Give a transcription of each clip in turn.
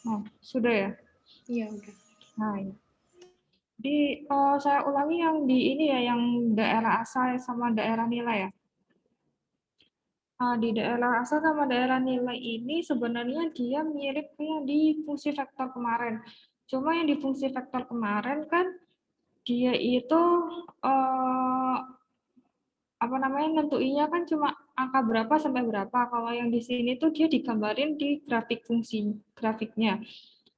Oh, sudah ya? Iya, udah. Nah, ya. Saya ulangi yang di ini ya, yang daerah asal sama daerah nilai ya. Di daerah asal sama daerah nilai ini sebenarnya dia mirip kayak di fungsi vektor kemarin. Cuma yang di fungsi vektor kemarin kan dia itu eh, apa namanya nentuinnya kan cuma angka berapa sampai berapa. Kalau yang di sini tuh dia digambarin di grafik fungsi grafiknya.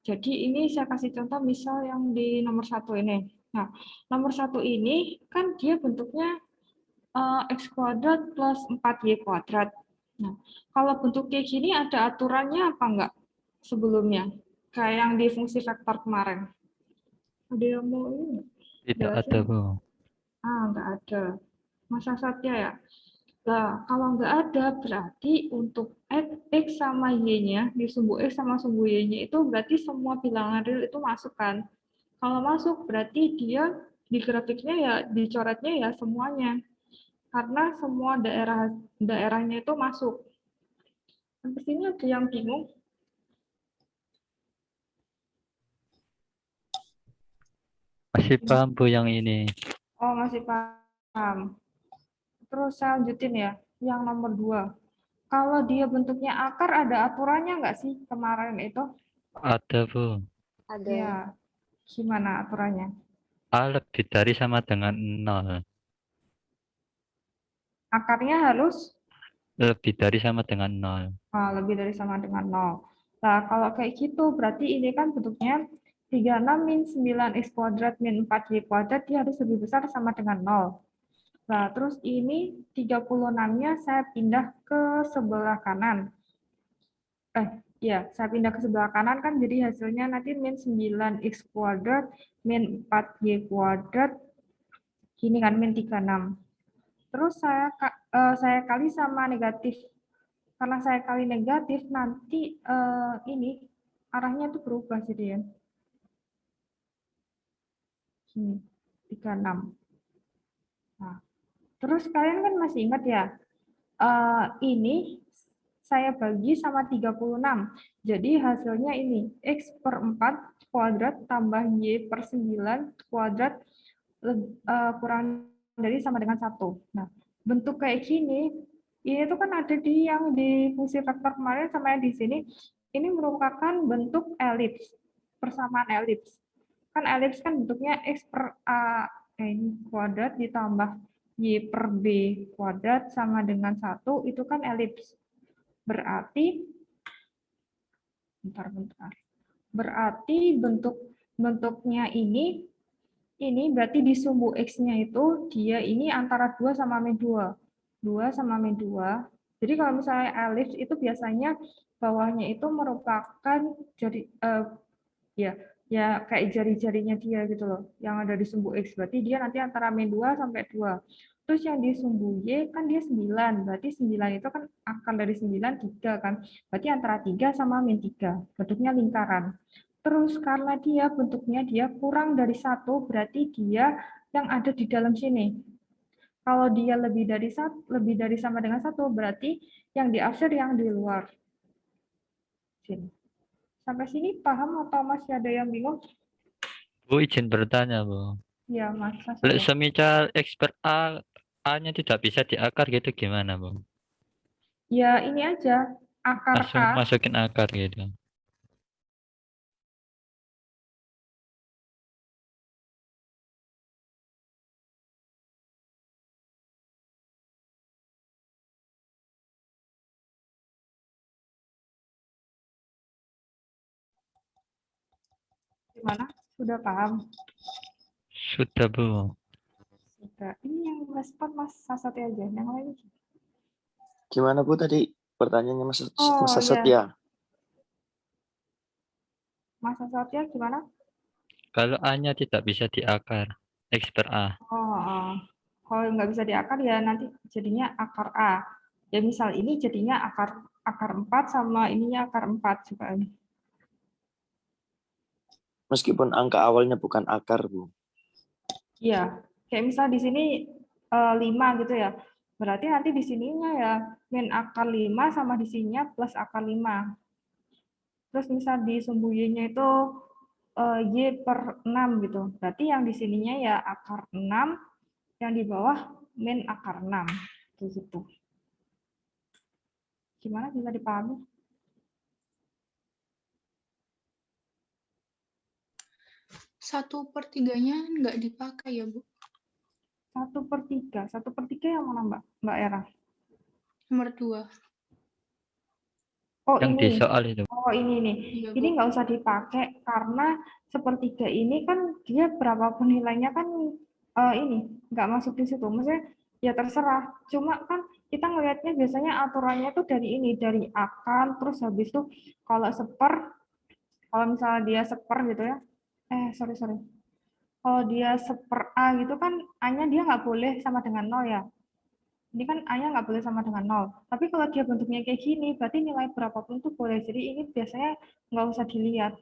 Jadi ini saya kasih contoh misal yang di nomor satu ini. Nah, nomor satu ini kan dia bentuknya x kuadrat plus 4y kuadrat. Nah, kalau bentuk kayak gini ada aturannya apa enggak sebelumnya? Kayak yang di fungsi vektor kemarin. Ada yang mau ini Tidak ada, jelasin? Bu. Enggak ada. Masa Satya ya? Nah, kalau nggak ada, berarti untuk X sama Y-nya, di sumbu X sama sumbu Y-nya itu berarti semua bilangan real itu masuk kan? Kalau masuk, berarti dia di grafiknya ya, dicoretnya ya semuanya. Karena semua daerahnya itu masuk. Sampai sini ada yang bingung? Masih paham, Bu, yang ini. Oh, masih paham. Terus saya lanjutin ya, yang nomor 2. Kalau dia bentuknya akar, ada aturannya nggak sih kemarin itu? Ada, Bu. Ada. Ya, gimana aturannya? A lebih dari sama dengan 0. Akarnya harus Lebih dari sama dengan 0. lebih dari sama dengan 0. Nah, kalau kayak gitu, berarti ini kan bentuknya 36 min 9 x kuadrat min 4y kuadrat, dia harus lebih besar sama dengan 0. Nah, terus ini 36-nya saya pindah ke sebelah kanan. Ya, saya pindah ke sebelah kanan kan jadi hasilnya nanti min 9x kuadrat min 4y kuadrat, gini kan, min 36. Terus saya kali sama negatif. Karena saya kali negatif, nanti ini arahnya itu berubah jadi ya. Gini, 36. Nah, terus kalian kan masih ingat ya, ini saya bagi sama 36. Jadi hasilnya ini, X per 4 kuadrat tambah Y per 9 kuadrat kurang dari sama dengan 1. Nah, bentuk kayak gini, ini tuh kan ada di yang di fungsi vektor kemarin sama yang di sini, ini merupakan bentuk elips, persamaan elips. Kan elips kan bentuknya X per A ini kuadrat ditambah Y per B kuadrat sama dengan 1, itu kan elips. Berarti, bentar. Berarti bentuknya ini berarti di sumbu X-nya itu dia ini antara 2 sama min 2. 2 sama min 2. Jadi kalau misalnya elips itu biasanya bawahnya itu merupakan jadi ya ya kayak jari-jarinya dia gitu loh, yang ada di sumbu X. Berarti dia nanti antara min 2 sampai 2. Terus yang di sumbu Y kan dia 9. Berarti 9 itu kan akar dari 9 3 kan. Berarti antara 3 sama min 3. Bentuknya lingkaran. Terus karena dia bentuknya dia kurang dari 1, berarti dia yang ada di dalam sini. Kalau dia lebih dari sama dengan 1, berarti yang diaksir yang di luar sini. Sampai sini paham atau masih ada yang bingung? Bu, izin bertanya, Bu. Ya, Mas Lek Saskia. semisal X per A, A-nya tidak bisa diakar gitu gimana, Bu? Ya, ini aja. Akar Langsung A. masukin akar gitu. Gimana? Sudah paham? Sudah, Bu. Sudah. Ini yang respon Mas Saskia aja. Yang lain. Gimana Bu tadi pertanyaannya Mas Oh, ya. Satya? Mas Saskia gimana? Kalau A-nya tidak bisa diakar, X per A. Kalau nggak bisa diakar ya nanti jadinya akar A. Ya misal ini jadinya akar 4 sama ininya akar 4 juga. Meskipun angka awalnya bukan akar Bu. Iya, kayak misal di sini 5 gitu ya. Berarti nanti di sininya ya min akar 5 sama di sininya plus akar 5. terus misal di sumbu Y-nya itu Y per 6 gitu. Berarti yang di sininya ya akar 6, yang di bawah min akar 6. Gitu. Gimana, bisa dipahami? 1/3-nya nggak dipakai ya, Bu? 1/3. 1/3 yang mana, Mbak Era? Nomor 2. Oh, Yang di ini. soal itu. Oh, ini nih. Iya, Ini Bu. nggak usah dipakai karena 1/3 ini kan dia berapapun nilainya kan ini nggak masuk di situ. Maksudnya ya terserah. Cuma kan kita ngelihatnya biasanya aturannya tuh dari ini, dari akar, terus habis itu kalau kalau misalnya dia seper gitu ya. Sorry. Kalau dia seper A gitu kan A-nya dia nggak boleh sama dengan 0 ya. Ini kan A-nya nggak boleh sama dengan 0. Tapi kalau dia bentuknya kayak gini, berarti nilai berapapun itu boleh. Jadi ini biasanya nggak usah dilihat.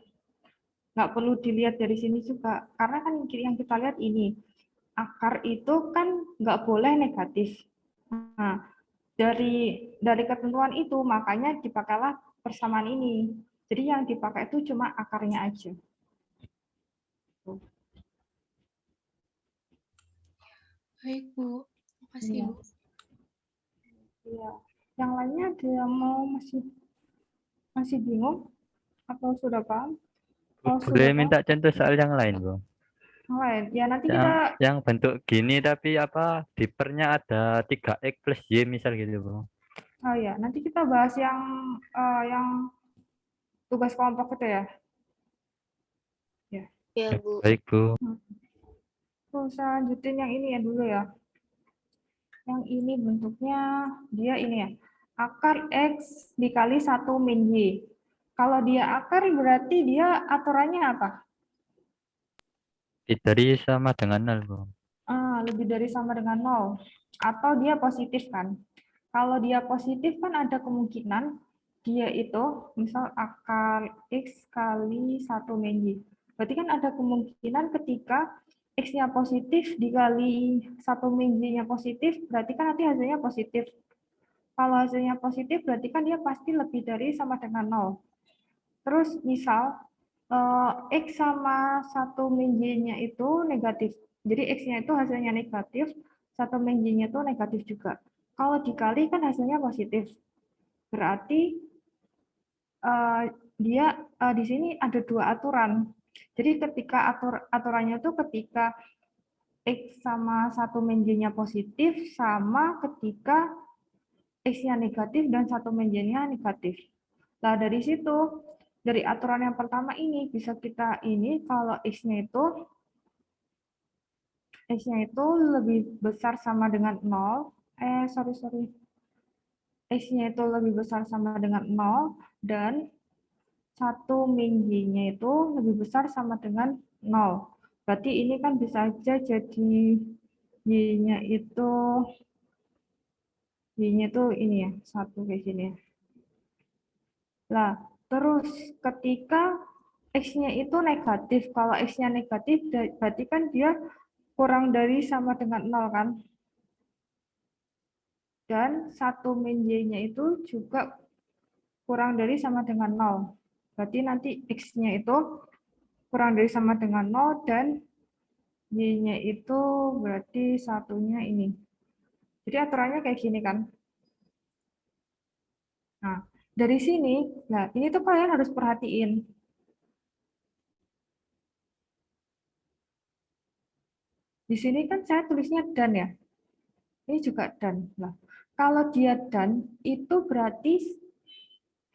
Nggak perlu dilihat dari sini juga. Karena kan yang kita lihat ini, akar itu kan nggak boleh negatif. Nah, dari ketentuan itu, makanya dipakailah persamaan ini. Jadi yang dipakai itu cuma akarnya aja. Baik, Bu. Makasih, Iya. Bu. Iya. Yang lainnya ada yang mau masih bingung atau sudah paham? Kalau sudah Boleh paham, minta contoh soal yang lain, Bang? yang lain. Ya nanti Yang kita yang bentuk gini tapi apa dipernya ada 3x plus y misal gitu, Bang. nanti kita bahas yang tugas kelompok itu ya. Ya. Ya, Bu. Baik, Bu. Terus lanjutin yang ini ya dulu ya. Yang ini bentuknya dia ini ya. Akar X dikali 1 min Y. Kalau dia akar berarti dia aturannya apa? Dari sama dengan 0, Bang. Lebih dari sama dengan 0. Atau dia positif kan? Kalau dia positif kan ada kemungkinan dia itu misal akar X kali 1 min Y. Berarti kan ada kemungkinan ketika X-nya positif dikali 1 min Y-nya positif, berarti kan nanti hasilnya positif. Kalau hasilnya positif, berarti kan dia pasti lebih dari sama dengan 0. Terus misal X sama 1 min Y-nya itu negatif. Jadi X-nya itu hasilnya negatif, 1 min Y-nya itu negatif juga. Kalau dikali kan hasilnya positif. Berarti dia di sini ada dua aturan. Jadi ketika aturannya itu ketika X sama 1 min Y-nya positif, sama ketika X-nya negatif dan 1 min Y-nya negatif. Nah, dari situ, dari aturan yang pertama ini, bisa kita ini kalau X-nya itu lebih besar sama dengan 0. Sorry. X-nya itu lebih besar sama dengan 0, dan 1 min Y-nya itu lebih besar sama dengan 0. Berarti ini kan bisa aja jadi Y-nya itu ini ya, 1 kayak gini ya. Nah, terus ketika X-nya itu negatif, kalau X-nya negatif berarti kan dia kurang dari sama dengan 0 kan? Dan 1 min Y-nya itu juga kurang dari sama dengan 0. Berarti nanti X-nya itu kurang dari sama dengan 0 dan Y-nya itu berarti satunya ini. Jadi aturannya kayak gini kan. Nah, dari sini, nah ini tuh kalian harus perhatiin. Di sini kan saya tulisnya dan ya. Ini juga dan. Nah, kalau dia dan, itu berarti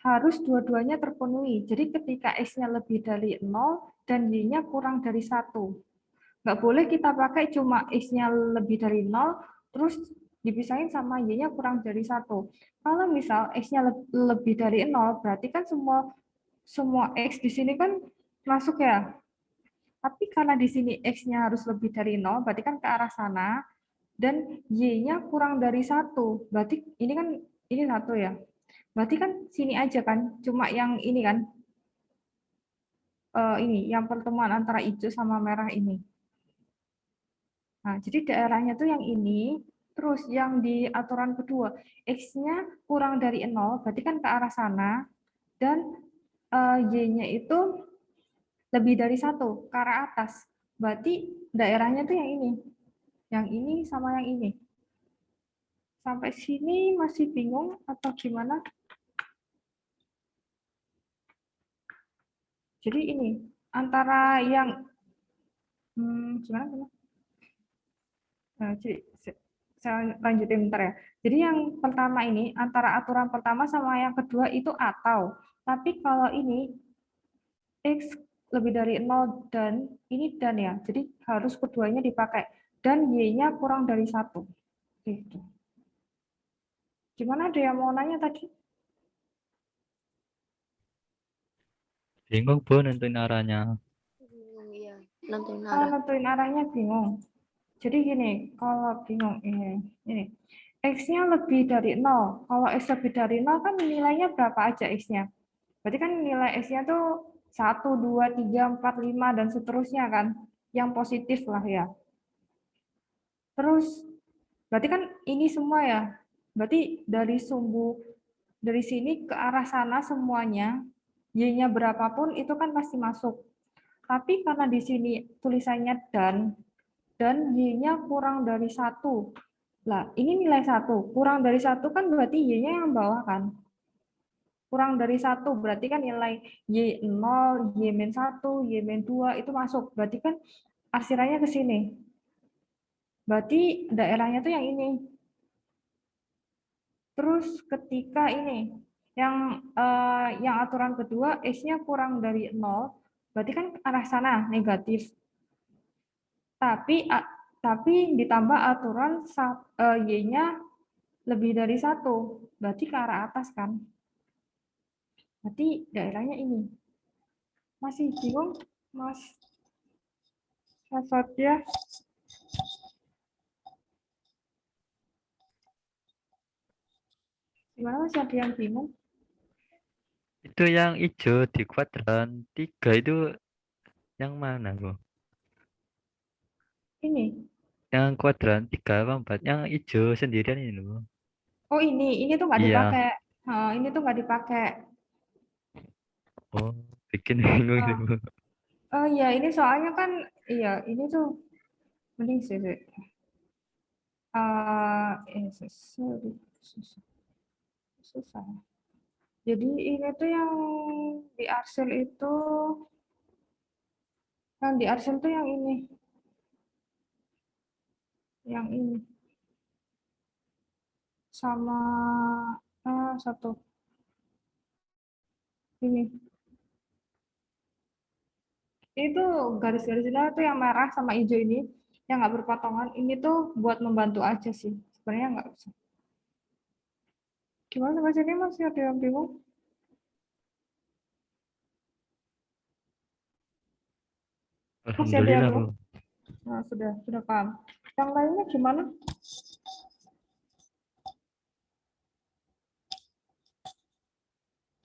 harus dua-duanya terpenuhi. Jadi ketika X-nya lebih dari 0 dan Y-nya kurang dari 1. Nggak boleh kita pakai cuma X-nya lebih dari 0, terus dipisahin sama Y-nya kurang dari 1. Kalau misal X-nya lebih dari 0, berarti kan semua X di sini kan masuk ya. Tapi karena di sini X-nya harus lebih dari 0, berarti kan ke arah sana, dan Y-nya kurang dari 1. Berarti ini kan ini 1 ya. Berarti kan sini aja kan, cuma yang ini kan, ini, yang pertemuan antara hijau sama merah ini. Nah, jadi daerahnya tuh yang ini, terus yang di aturan kedua, X-nya kurang dari 0, berarti kan ke arah sana, dan Y-nya itu lebih dari 1 ke arah atas. Berarti daerahnya tuh yang ini. Yang ini sama yang ini. Sampai sini masih bingung atau gimana? Jadi ini antara yang gimana? Nah, jadi saya lanjutin bentar ya. Jadi yang pertama ini antara aturan pertama sama yang kedua itu atau. Tapi kalau ini X lebih dari 0 dan ini dan ya. Jadi harus keduanya dipakai. Dan Y-nya kurang dari 1. Gitu. Gimana, ada yang mau nanya tadi? Bingung Bu nentuin arahnya. Iya, nentuin Kalau arah. nentuin arahnya bingung. Jadi gini, kalau bingung ini. X-nya lebih dari 0. Kalau X lebih dari 0 kan nilainya berapa aja X-nya? Berarti kan nilai X-nya tuh 1, 2, 3, 4, 5, dan seterusnya kan. Yang positif lah ya. Terus, berarti kan ini semua ya. Berarti dari dari sini ke arah sana semuanya, Y-nya berapapun itu kan pasti masuk. Tapi karena di sini tulisannya dan Y-nya kurang dari 1. Lah, ini nilai 1. Kurang dari 1 kan berarti Y-nya yang bawah kan. Kurang dari 1 berarti kan nilai Y0, Y-1, Y-2 itu masuk. Berarti kan arsirannya ke sini. Berarti daerahnya tuh yang ini. Terus ketika ini yang aturan kedua X-nya kurang dari 0, berarti kan arah sana negatif. Tapi ditambah aturan Y-nya lebih dari 1, berarti ke arah atas kan. Berarti daerahnya ini. Masih bingung, Mas Satya? Gimana, masih ada yang bingung? Itu yang hijau di kuadran 3 itu yang mana Bu? Ini. Yang kuadran 3 apa 4? Yang hijau sendirian ini Bu. Oh, ini tuh nggak Iya. dipakai. Ini tuh nggak dipakai. Oh, bikin bingung ini Bu. Oh iya, ini soalnya kan, iya, ini tuh mending sih. Susah. Susah. Jadi ini tuh yang di Arsil itu, yang ini, sama satu ini. Itu garis-garisnya tuh yang merah sama hijau ini, yang nggak berpotongan. Ini tuh buat membantu aja sih. Sebenarnya nggak usah. Gimana sampai sini masih ada yang bingung? Masih ada yang Alhamdulillah Bu. bingung? Nah, sudah paham. Yang lainnya gimana?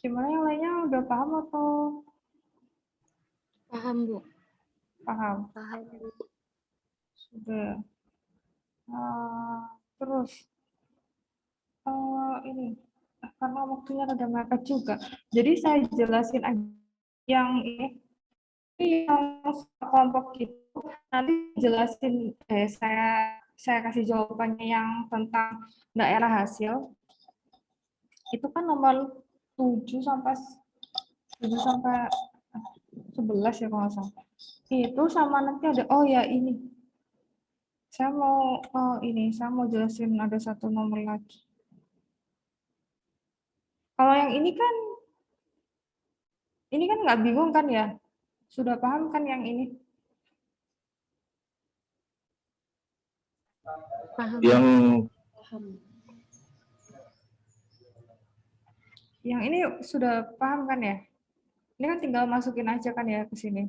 Gimana yang lainnya, udah paham atau Paham, Bu. paham? Paham, Bu. Sudah. Terus ini karena waktunya rada mepet juga, jadi saya jelasin aja yang ini yang kelompok itu, nanti jelasin saya kasih jawabannya yang tentang daerah hasil. Itu kan nomor 7 sampai 11 ya kalau nggak salah. Itu sama nanti ada, oh ya ini. Saya mau jelasin ada satu nomor lagi. Kalau yang ini kan nggak bingung kan ya? Sudah paham kan yang ini? Paham. Yang Paham. Yang ini sudah paham kan ya? Ini kan tinggal masukin aja kan ya ke sini.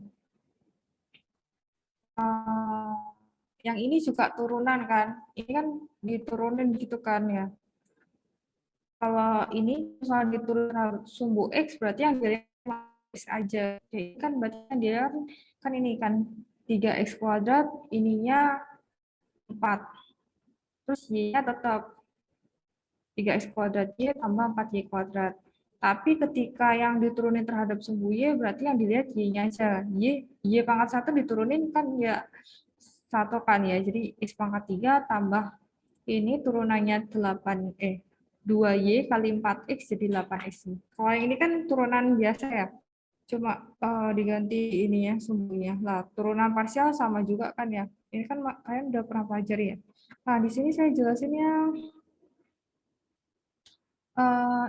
Yang ini juga turunan kan? Ini kan diturunin gitu kan ya? Kalau ini misalnya diturunan sumbu X, berarti yang jadi X aja. Jadi kan berarti dia kan ini kan 3X kuadrat, ininya 4. Terus Y-nya tetap 3X kuadrat Y tambah 4Y kuadrat. Tapi ketika yang diturunin terhadap sumbu Y, berarti yang dilihat Y-nya aja. Y pangkat 1 diturunin kan ya 1 kan ya. Jadi X pangkat 3 tambah ini turunannya 2Y kali 4X jadi 8X. Kalau yang ini kan turunan biasa ya. Cuma diganti ininya sumbunya. Lah, turunan parsial sama juga kan ya. Ini kan kalian udah pernah pelajari ya. Nah, di sini saya jelasin yang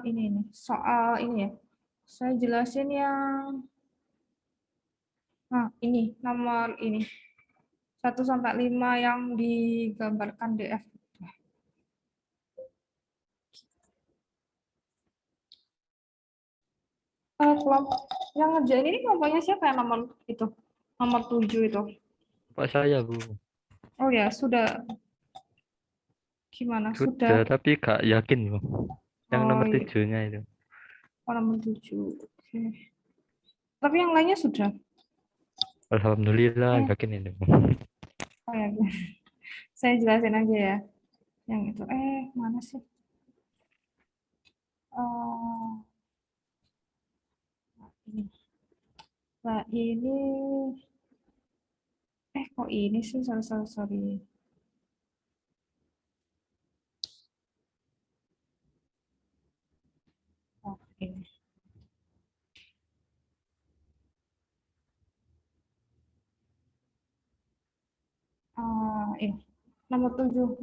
ini soal ini ya. Saya jelasin yang ini nomor ini 1 sampai 5 yang digambarkan DF. Kelompok yang ngerjain ini kelompoknya siapa yang nomor itu? Nomor 7 itu. Pak saya, Bu. Oh ya, sudah. Gimana? Sudah, Sudah. tapi gak yakin, Bu. Yang nomor iya. 7-nya itu. Oh, nomor 7. Oke. Tapi yang lainnya sudah. Alhamdulillah, Eh. yakin ini, Bu. Oh ya. Saya jelasin aja ya. Yang itu. Mana sih? Ini. Nah, ini. Kok ini sih? Sorry. Oh, ini. Ini. Nomor 7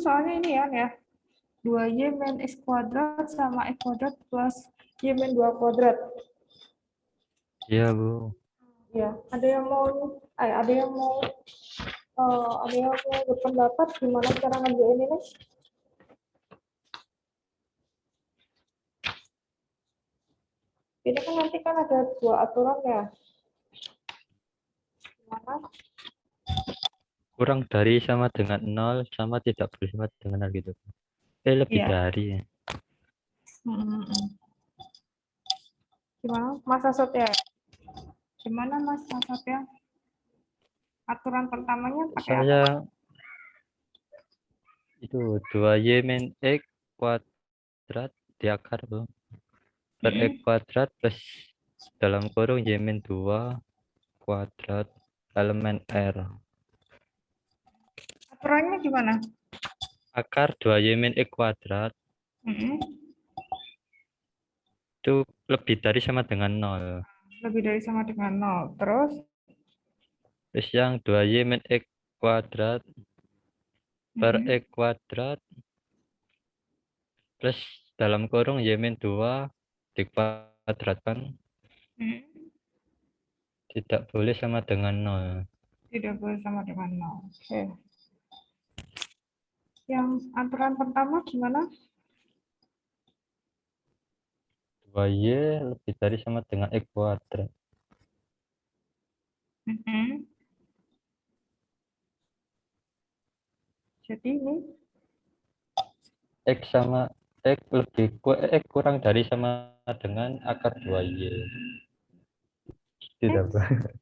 soalnya ini ya. 2Y min X kuadrat sama X kuadrat plus Y min 2 kuadrat. Iya, Bu. Ya, ada yang mau berpendapat gimana cara ngerjain ini? Ini kan nanti kan ada 2 aturan ya. Gimana? Kurang dari sama dengan 0 sama tidak boleh sama dengan 0 gitu. Lebih Iya. dari ya. Gimana Mas Asot ya? Gimana Mas Asot ya? Aturan pertamanya pakai apa? Saya itu 2Y min X kuadrat diakar, Bu. Per X kuadrat plus dalam kurung Y min 2 kuadrat elemen R. Aturannya gimana? Akar 2Y min X kuadrat itu lebih dari sama dengan 0. Lebih dari sama dengan 0. Terus yang 2Y min X kuadrat per X kuadrat plus dalam kurung Y min 2 dikuadratkan tidak boleh sama dengan 0. Tidak boleh sama dengan 0. Oke. Yang aturan pertama gimana? 2Y lebih dari sama dengan X kuadrat. Jadi ini X sama X X kurang dari sama dengan akar 2Y. Tidak, Pak.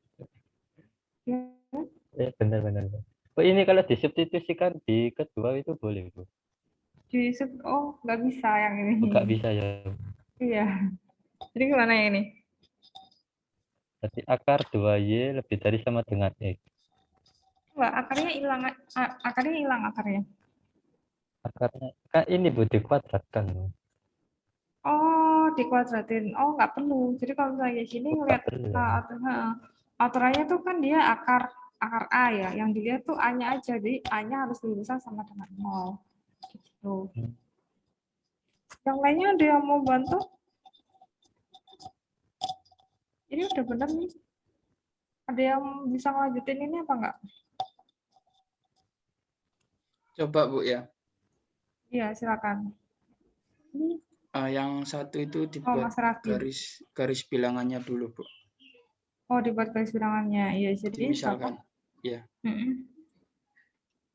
Benar. Oh, ini kalau disubstitusikan di kedua itu boleh, Bu. nggak bisa yang ini. Nggak bisa ya. Iya. Jadi gimana yang ini? Jadi akar 2Y lebih dari sama dengan X. Enggak, akarnya hilang akarnya. Akarnya kan ini, Bu, dikuadratkan, Bu. Oh, dikuadratin. Oh, nggak perlu. Jadi kalau misalnya sini ngeliat aturannya tuh kan dia akar A ya. Yang dilihat tuh A-nya aja. Jadi A-nya harus lebih besar sama dengan 0. Gitu. Yang lainnya ada yang mau bantu? Ini udah benar nih. Ada yang bisa ngelanjutin ini apa enggak? Coba, Bu, ya. Iya, silakan. Ini Yang satu itu dibuat garis bilangannya dulu, Bu. Oh, dibuat garis bilangannya. Iya, jadi Misalkan, ya.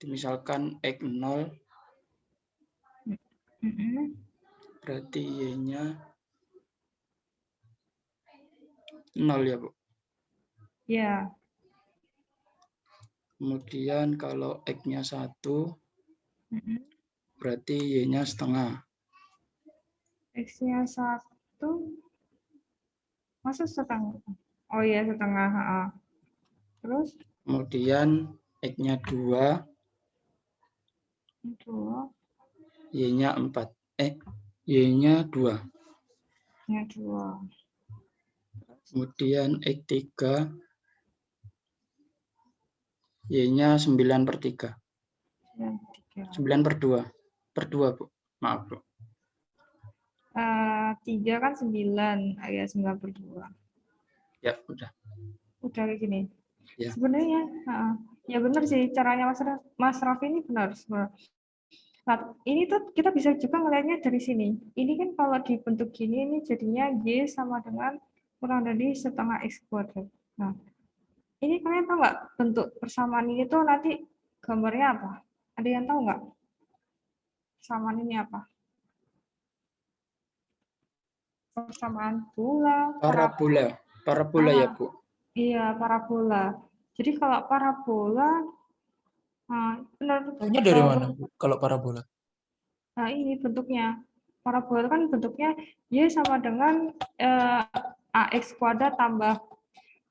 Misalkan X0, berarti Y-nya 0 ya, Bu. Iya. Kemudian kalau X-nya 1, berarti Y-nya setengah. X-nya 1. itu masuk setengah. Oh iya, setengah. Terus Kemudian X-nya 2, 2, Y-nya 4. Y-nya 2. nya 2. Kemudian X3, Y-nya 9/3. 3. 9/2. Per 2, Bu. Maaf, Bu. 3 kan 9, ya 9/2. Ya, udah. Udah kayak gini. Ya. Sebenarnya, ya benar sih caranya Mas Raffi ini benar. Nah, ini tuh kita bisa juga ngelihatnya dari sini. Ini kan kalau dibentuk gini, ini jadinya Y sama dengan kurang dari setengah X kuadrat. Nah, ini kalian tahu nggak bentuk persamaan ini tuh nanti gambarnya apa? Ada yang tahu nggak? Persamaan ini apa? Persamaan bola, Parabola. Parabola ya, Bu. Iya, parabola. Jadi kalau parabola, benar. Tahunya dari mana, Bu, kalau parabola? Nah, ini bentuknya. Parabola kan bentuknya Y sama dengan AX kuadrat tambah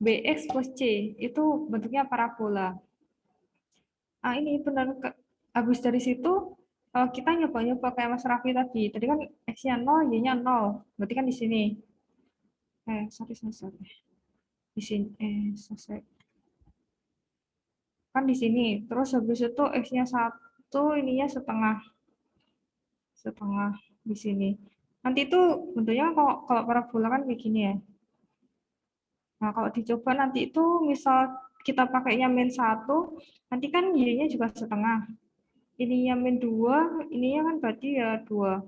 BX plus C. Itu bentuknya parabola. Nah, ini benar. Habis dari situ, kita nyoba-nyoba kayak Mas Raffi tadi. Tadi kan X-nya 0, Y-nya 0. Berarti kan di sini. Sorry. Di sini, selesai. Kan di sini. Terus habis itu X-nya 1, ininya setengah di sini. Nanti itu bentuknya kalau parabola kan kayak gini ya. Nah, kalau dicoba nanti itu misal kita pakainya min 1, nanti kan Y-nya juga setengah. Ininya min 2, ininya kan berarti ya 2.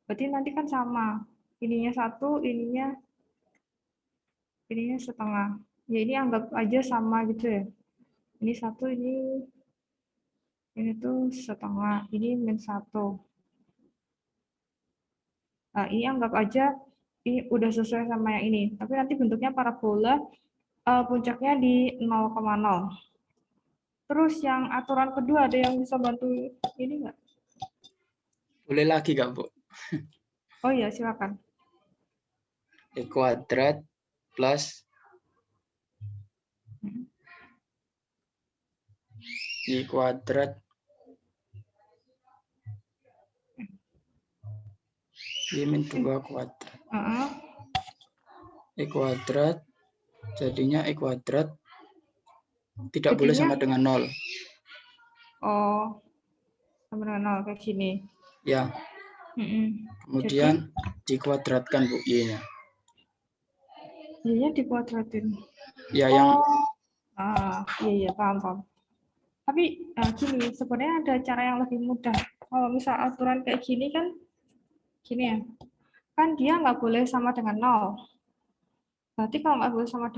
Berarti nanti kan sama. Ininya 1, ininya setengah. Ya ini anggap aja sama gitu ya. Ini 1, ini tuh setengah. Ini min 1. Nah, ini anggap aja ini udah sesuai sama yang ini. Tapi nanti bentuknya parabola, puncaknya di 0,0. Terus yang aturan kedua ada yang bisa bantu ini nggak? Boleh lagi nggak, Bu? Oh iya, silakan. X kuadrat plus Y kuadrat Y min 2 kuadrat. X kuadrat jadinya X kuadrat tidak boleh sama dengan 0. Oh, sama dengan 0 kayak gini. Ya. Kemudian dikuadratkan, Bu, Y-nya. Y-nya dikuadratin. Ya, yang iya, paham. Tapi gini, sebenarnya ada cara yang lebih mudah. Kalau misal aturan kayak gini kan, gini ya, kan dia nggak boleh sama dengan 0. Berarti kalau nggak boleh sama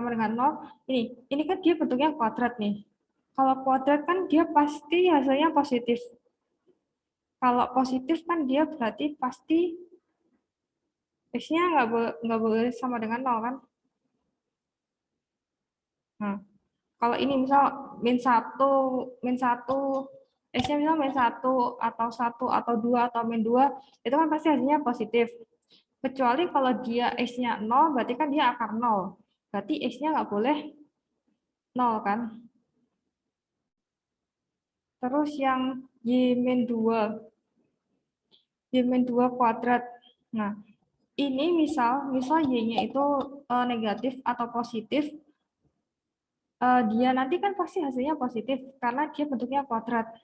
dengan 0, ini kan dia bentuknya kuadrat nih. Kalau kuadrat kan dia pasti hasilnya positif. Kalau positif kan dia berarti pasti X-nya nggak boleh sama dengan 0 kan? Nah, kalau ini misal min 1, X-nya misal min 1 atau 2 atau min 2, itu kan pasti hasilnya positif. Kecuali kalau dia X-nya 0, berarti kan dia akar 0. Berarti X-nya nggak boleh 0 kan? Terus yang Y-2 kuadrat. Nah, ini misal Y-nya itu negatif atau positif, dia nanti kan pasti hasilnya positif karena dia bentuknya kuadrat.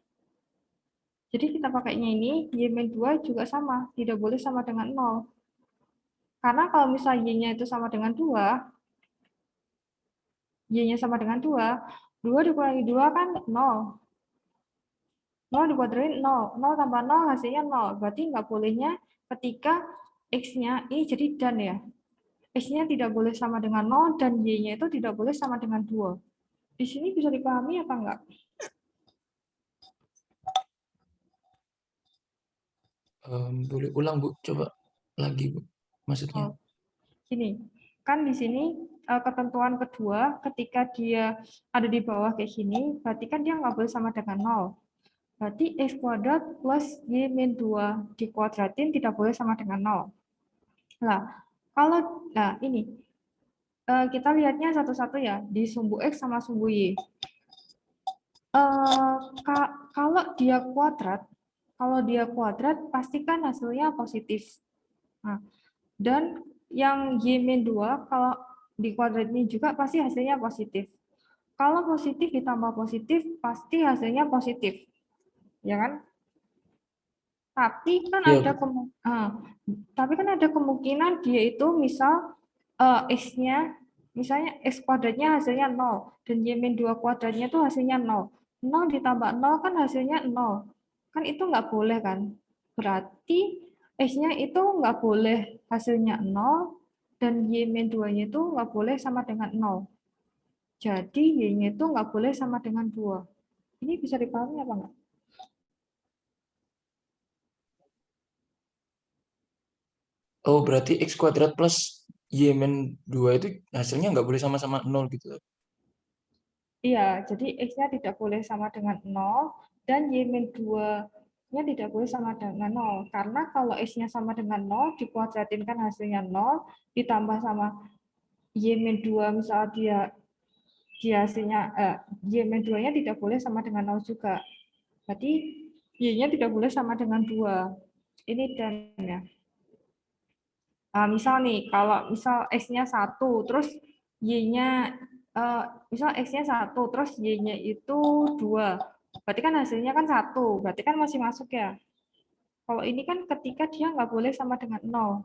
Jadi kita pakainya ini, Y-2 juga sama, tidak boleh sama dengan 0. Karena kalau misal Y-nya itu sama dengan 2, Y-nya sama dengan 2 dikurangi 2 kan 0. 0 dikuadratin 0. 0 tambah 0 hasilnya 0. Berarti nggak bolehnya ketika X-nya, ini jadi dan ya. X-nya tidak boleh sama dengan 0 dan Y-nya itu tidak boleh sama dengan 2. Di sini bisa dipahami apa enggak? Boleh ulang, Bu? Coba lagi, Bu. Maksudnya? Gini, kan di sini ketentuan kedua, ketika dia ada di bawah kayak gini, berarti kan dia nggak boleh sama dengan 0. Berarti X kuadrat plus Y min 2 dikuadratin tidak boleh sama dengan 0. Nah, ini kita lihatnya satu-satu ya, di sumbu X sama sumbu Y. Kalau dia kuadrat, pastikan hasilnya positif. Nah, dan yang Y-2, kalau di kuadrat ini juga pasti hasilnya positif. Kalau positif ditambah positif, pasti hasilnya positif. Ya kan? Tapi kan Iya, ada Bu. kemungkinan dia itu misal X-nya, misalnya X kuadratnya hasilnya 0, dan Y-2 kuadratnya itu hasilnya 0. 0 ditambah 0 kan hasilnya 0. Kan itu nggak boleh kan? Berarti X-nya itu nggak boleh hasilnya 0, dan Y-2-nya itu nggak boleh sama dengan 0. Jadi Y-nya itu nggak boleh sama dengan 2. Ini bisa dipahami apa nggak? Oh, berarti X kuadrat plus Y min 2 itu hasilnya nggak boleh sama-sama 0 gitu. Iya, jadi X-nya tidak boleh sama dengan 0, dan Y-2-nya tidak boleh sama dengan 0. Karena kalau X-nya sama dengan 0, dikuadratin kan hasilnya 0, ditambah sama Y-2, misalnya dia hasilnya, Y-2-nya tidak boleh sama dengan 0 juga. Berarti Y-nya tidak boleh sama dengan 2. Ini dan ya. Misal nih, kalau misal X-nya 1, terus Y-nya misal X-nya 1, terus Y-nya itu 2. Berarti kan hasilnya kan 1, berarti kan masih masuk ya. Kalau ini kan ketika dia nggak boleh sama dengan 0.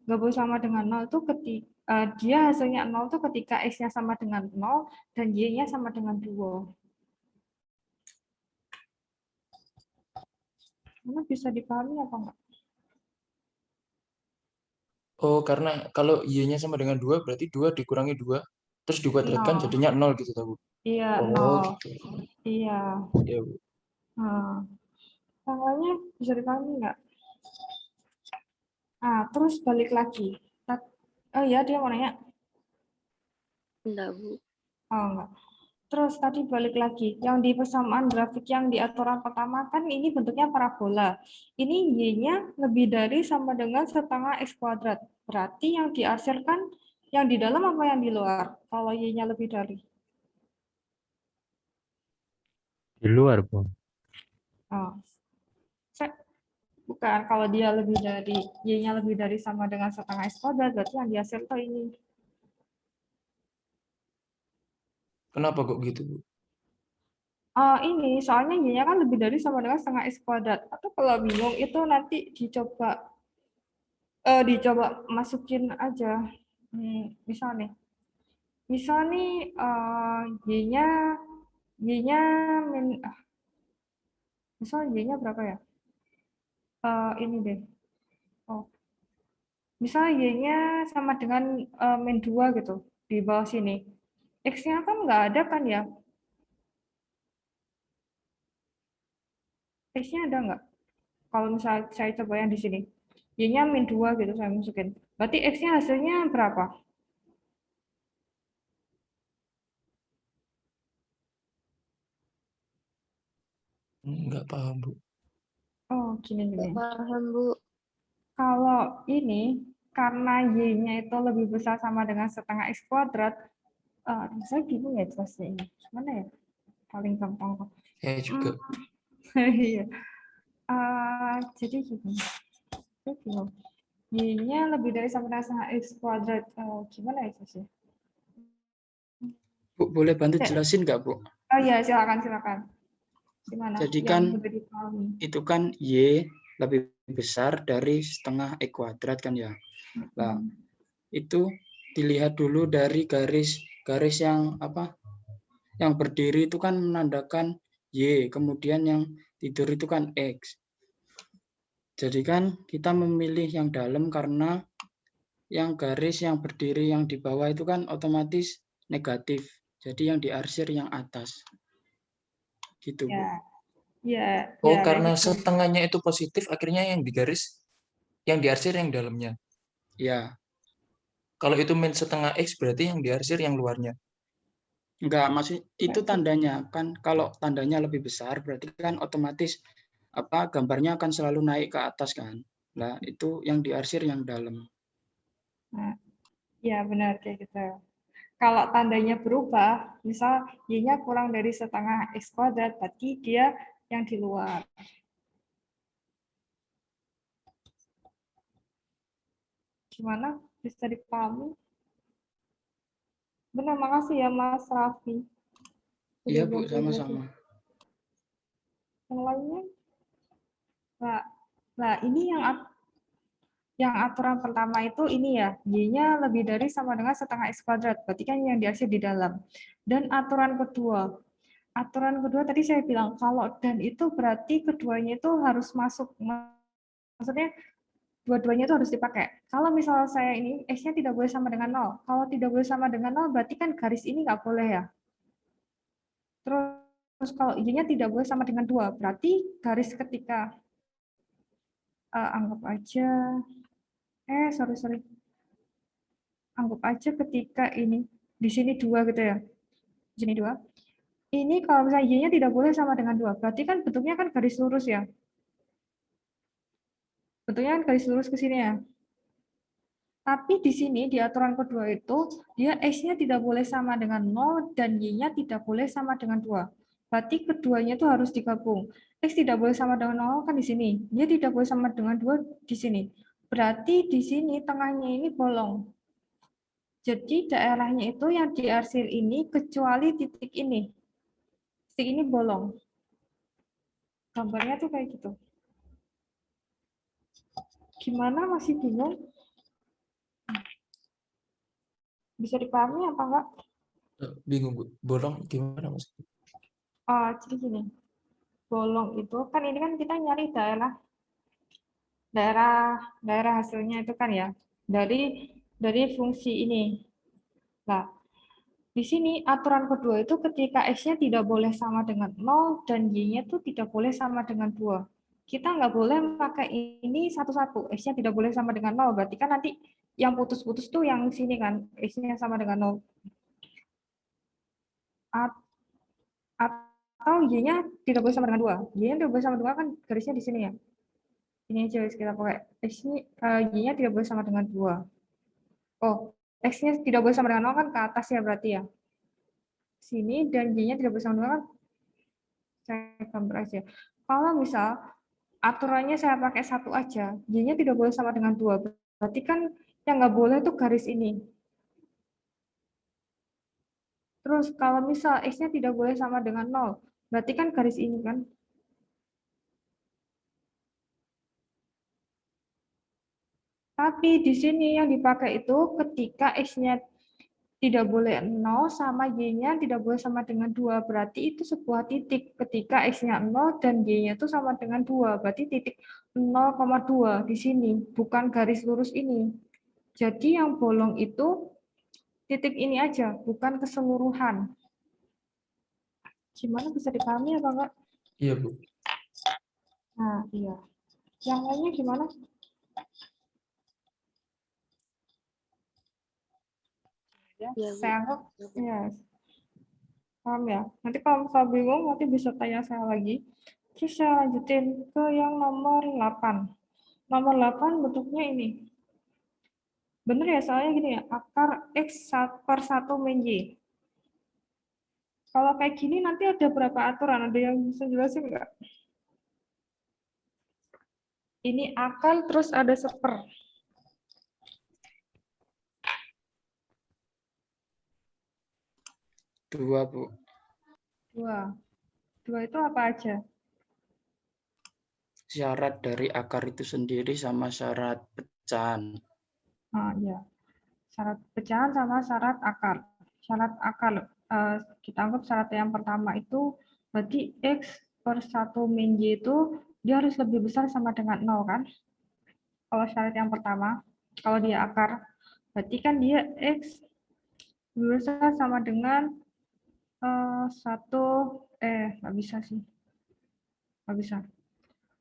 Nggak boleh sama dengan 0 itu ketika dia hasilnya 0 itu ketika X-nya sama dengan 0 dan Y-nya sama dengan 2. Mana bisa dipahami apa enggak? Oh, karena kalau Y-nya sama dengan 2, berarti 2 dikurangi 2, terus dikuadratkan 0. jadinya 0 gitu, tahu? Iya, Oh, 0. gitu. Iya. Ya, Bu. Nah, makanya bisa dipahami nggak? Terus balik lagi. Oh iya, dia mau nanya. Enggak, Bu. Oh, enggak. Terus tadi balik lagi, yang di persamaan grafik yang di aturan pertama kan ini bentuknya parabola. Ini Y-nya lebih dari sama dengan setengah X kuadrat. Berarti yang dihasilkan yang di dalam apa yang di luar? Kalau Y-nya lebih dari. Di luar, Bu. Oh. Bukan, kalau dia lebih dari, Y-nya lebih dari sama dengan setengah X kuadrat, berarti yang dihasilkan ini. Kenapa kok gitu, Bu? Ini soalnya Y-nya kan lebih dari sama dengan setengah X kuadrat. Atau kalau bingung itu nanti dicoba masukin aja. Misal nih, Y-nya Y-nya misal Y-nya berapa ya? Ini deh. Oh, misal Y-nya sama dengan min 2 gitu di bawah sini. X-nya kan nggak ada kan ya? X-nya ada nggak? Kalau misalnya saya coba yang di sini. Y-nya min 2 gitu saya masukin. Berarti X-nya hasilnya berapa? Nggak paham, Bu. Oh, gini. Enggak paham, Bu. Kalau ini, karena Y-nya itu lebih besar sama dengan setengah X kuadrat, saya bingung ya jelasnya ini. Gimana ya? Paling gampang kok. Saya juga. Iya. Jadi gini. Saya bingung. Y-nya lebih dari sama dengan setengah X kuadrat. Gimana ya jelasnya? Bu, boleh bantu jelasin nggak, Bu? Oh iya, silakan. Gimana? Jadi Yang kan mudah dipahami. itu kan Y lebih besar dari setengah X kuadrat kan ya. Nah, itu dilihat dulu dari garis yang apa? Yang berdiri itu kan menandakan Y, kemudian yang tidur itu kan X. Jadi kan kita memilih yang dalam karena yang garis yang berdiri yang di bawah itu kan otomatis negatif. Jadi yang diarsir yang atas. Gitu, Bu. Ya, Oh, kayak karena gitu. setengahnya itu positif, akhirnya yang digaris, yang diarsir yang dalamnya. Ya, Kalau itu min setengah X, berarti yang diarsir yang luarnya. enggak, maksud itu tandanya kan kalau tandanya lebih besar berarti kan otomatis gambarnya akan selalu naik ke atas kan. Nah, itu yang diarsir yang dalam. Nah, ya benar kayak gitu. Kalau tandanya berubah, misal y-nya kurang dari setengah x kuadrat, berarti dia yang di luar. Gimana? Bisa dipahami? Benar, makasih ya Mas Raffi. Iya, Sudah Bu, bantu sama-sama. yang lainnya. Nah, ini yang aturan pertama itu ini ya, y-nya lebih dari sama dengan setengah x kuadrat, berarti kan yang diarsir di dalam. Dan aturan kedua tadi saya bilang kalau dan itu berarti keduanya itu harus masuk, maksudnya dua-duanya itu harus dipakai. Kalau misalnya saya ini x-nya tidak boleh sama dengan 0, kalau tidak boleh sama dengan 0 berarti kan garis ini nggak boleh ya. Terus kalau y-nya tidak boleh sama dengan 2, berarti garis ketika anggap aja sorry. Anggap aja ketika ini di sini 2 gitu ya. Di sini 2. Ini kalau misalnya y-nya tidak boleh sama dengan 2, berarti kan bentuknya kan garis lurus ya. Bentuknya kan garis lurus ke sini ya. Tapi di sini di aturan kedua itu dia x-nya tidak boleh sama dengan 0 dan y-nya tidak boleh sama dengan 2. Berarti keduanya itu harus digabung. X tidak boleh sama dengan 0 kan di sini. Y tidak boleh sama dengan 2 di sini. Berarti di sini tengahnya ini bolong. Jadi daerahnya itu yang diarsir ini kecuali titik ini. Titik ini bolong. Gambarnya tuh kayak gitu. Gimana, masih bingung? Bisa dipahami apa enggak? Bingung, Bu. Bolong gimana, Mas? Jadi gini. Bolong itu kan ini kan kita nyari daerah hasilnya itu kan ya dari fungsi ini. Nah, di sini aturan kedua itu ketika x-nya tidak boleh sama dengan 0 dan y-nya itu tidak boleh sama dengan 2. Kita nggak boleh pakai ini satu-satu. X-nya tidak boleh sama dengan 0. Berarti kan nanti yang putus-putus tuh yang sini kan. X-nya sama dengan 0. Atau y-nya tidak boleh sama dengan 2. Y-nya tidak boleh sama 2 kan garisnya di sini ya. Ini aja kita pakai y-nya tidak boleh sama dengan 2. Oh, x-nya tidak boleh sama dengan 0 kan ke atas ya berarti ya. Sini dan y-nya tidak boleh sama dengan 0 kan saya gambar aja. Kalau misal aturannya saya pakai 1 aja, y-nya tidak boleh sama dengan 2. Berarti kan yang nggak boleh itu garis ini. Terus kalau misal x-nya tidak boleh sama dengan 0, berarti kan garis ini kan. Tapi di sini yang dipakai itu ketika x-nya tidak boleh 0 sama y-nya tidak boleh sama dengan 2. Berarti itu sebuah titik ketika x-nya 0 dan y-nya itu sama dengan 2. Berarti titik 0,2 di sini, bukan garis lurus ini. Jadi yang bolong itu titik ini aja, bukan keseluruhan. Gimana, bisa dipahami apa enggak? Iya, Bu. Nah, iya. Yang lainnya gimana? Ya, Ya, Bu. saya anggap ya. Paham ya? Nanti kalau misalnya bingung, nanti bisa tanya saya lagi. Terus saya lanjutin ke yang nomor 8. Nomor 8 bentuknya ini. Bener ya, soalnya gini ya, akar X per 1 min Y. Kalau kayak gini nanti ada berapa aturan? Ada yang bisa jelasin nggak? Ini akar terus ada seper. 2, Bu. 2. 2 itu apa aja? Syarat dari akar itu sendiri sama syarat pecahan. Iya. Syarat pecahan sama syarat akar. Syarat akar, kita anggap syarat yang pertama itu berarti X per 1 min Y itu dia harus lebih besar sama dengan 0 kan? Kalau syarat yang pertama, kalau dia akar, berarti kan dia X lebih besar sama dengan 1, nggak bisa sih. Nggak bisa.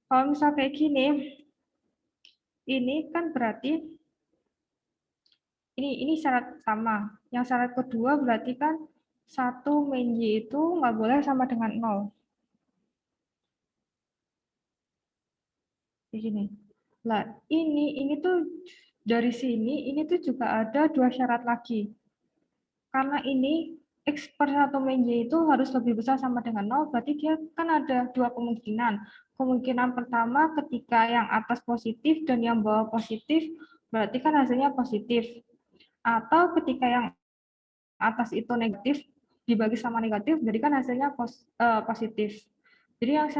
Kalau misal kayak gini, ini kan berarti ini syarat pertama. Yang syarat kedua berarti kan 1 min Y itu nggak boleh sama dengan 0. Di sini. Lah, ini tuh dari sini ini tuh juga ada dua syarat lagi. Karena ini X per 1 min Y itu harus lebih besar sama dengan 0, berarti dia kan ada dua kemungkinan. Kemungkinan pertama ketika yang atas positif dan yang bawah positif, berarti kan hasilnya positif. Atau ketika yang atas itu negatif, dibagi sama negatif, jadi kan hasilnya positif. Jadi yang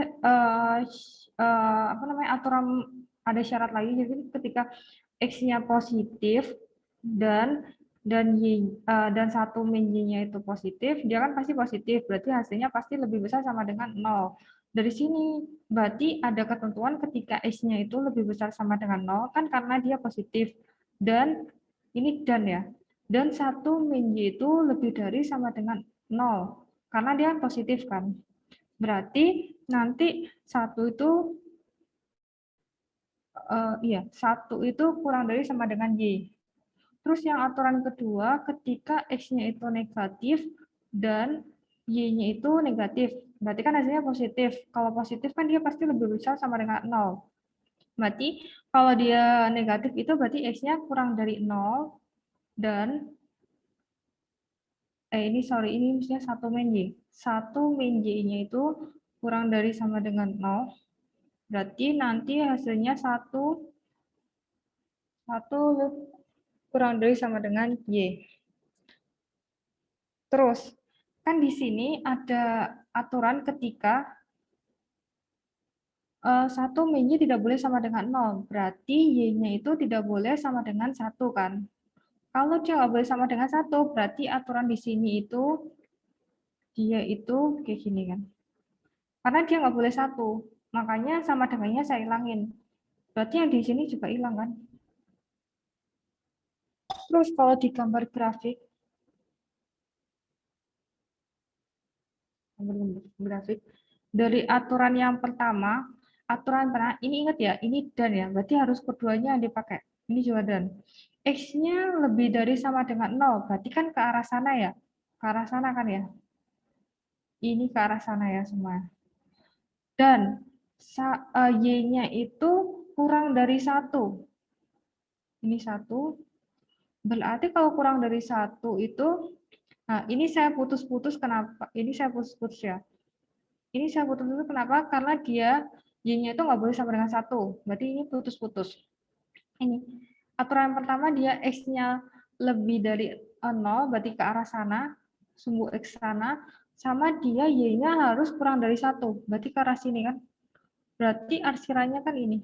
aturan ada syarat lagi, jadi ketika X-nya positif dan satu min Y-nya itu positif, dia kan pasti positif, berarti hasilnya pasti lebih besar sama dengan 0. Dari sini berarti ada ketentuan ketika X-nya itu lebih besar sama dengan 0, kan karena dia positif. Dan ini dan ya, dan satu min Y itu lebih dari sama dengan 0, karena dia positif kan. Berarti nanti satu itu satu itu kurang dari sama dengan Y. Terus yang aturan kedua, ketika X-nya itu negatif dan Y-nya itu negatif, berarti kan hasilnya positif. Kalau positif kan dia pasti lebih besar sama dengan 0. Berarti kalau dia negatif itu berarti X-nya kurang dari 0 dan ini misalnya 1 min Y. 1 min Y-nya itu kurang dari sama dengan 0. Berarti nanti hasilnya 1 kurang dari sama dengan Y. Terus, kan di sini ada aturan ketika 1 min Y tidak boleh sama dengan 0. Berarti Y-nya itu tidak boleh sama dengan 1 kan. Kalau dia nggak boleh sama dengan 1, berarti aturan di sini itu dia itu kayak gini kan. Karena dia nggak boleh 1, makanya sama dengannya saya hilangin. Berarti yang di sini juga hilang kan. Terus kalau di gambar grafik, dari aturan yang pertama, ini ingat ya, ini dan ya, berarti harus keduanya yang dipakai. Ini juga dan. X-nya lebih dari sama dengan 0, berarti kan ke arah sana ya. Ke arah sana kan ya. Ini ke arah sana ya semua. Dan Y-nya itu kurang dari 1. Ini 1. Berarti kalau kurang dari 1 itu, nah ini saya putus-putus kenapa? Ini saya putus-putus ya. Ini saya putus-putus kenapa? Karena dia Y-nya itu nggak boleh sama dengan 1. Berarti ini putus-putus. Ini aturan pertama dia X-nya lebih dari 0, berarti ke arah sana, sumbu X sana, sama dia Y-nya harus kurang dari 1, berarti ke arah sini kan. Berarti arsirannya kan ini.